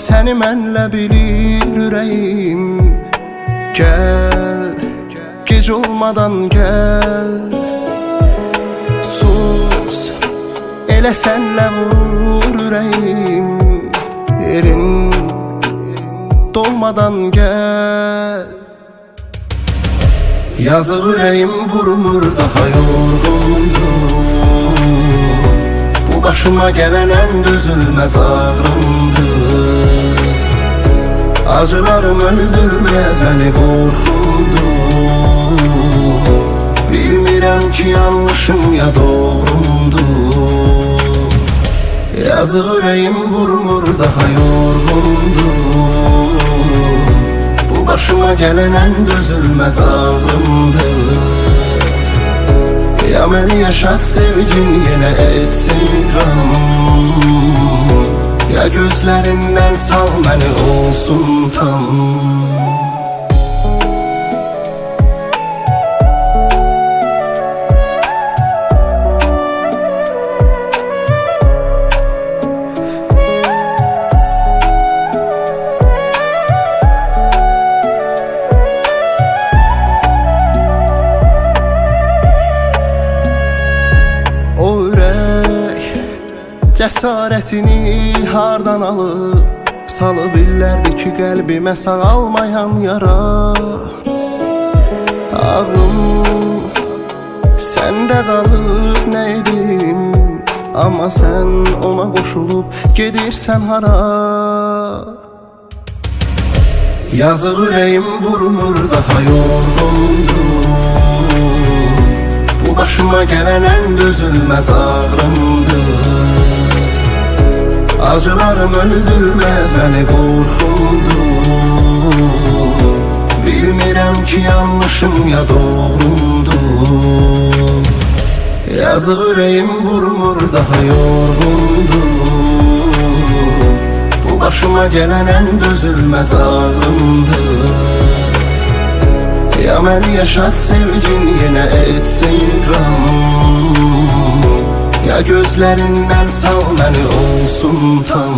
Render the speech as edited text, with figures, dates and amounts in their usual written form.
səni mənlə bilir ürəyim. Gəl, gec olmadan gəl. Sus, elə sənlə vurur ürəyim. Yerin dolmadan gəl. Yazıq ürəyim vurmur, daha yorğundur. Bu başıma gələn ən dözülməz ağrımdır. Acılarım öldürməz məni, qorxumdur. Bilmirəm ki yanlışım ya doğrumdur. Yazıq ürəyim vurmur, daha yorğundur. Bu başıma gələn ən dözülməz ağrımdır. Ya məni yaşat sevgin, yenə etsin ram. Ya gözlərindən sal məni, olsun tam. Cəsarətini hardan alıb salıb illərdir ki qəlbimə sağalmayan yara. Ağlım səndə qalıb nə edim, amma sən ona qoşulub gedirsən hara. Yazıq ürəyim vurmur, daha yorğundur. Bu başıma gələn ən dözülməz ağrımdır. Acılarım öldürməz məni, qorxumdur. Bilmirəm ki yanlışım ya doğrumdur. Yazıq ürəyim vurmur, daha yorğundur. Bu başıma gələn ən dözülməz ağrımdır. Ya məni yaşat sevgin, yenə etsin ram. Ya gözlərindən sal məni, olsun tam.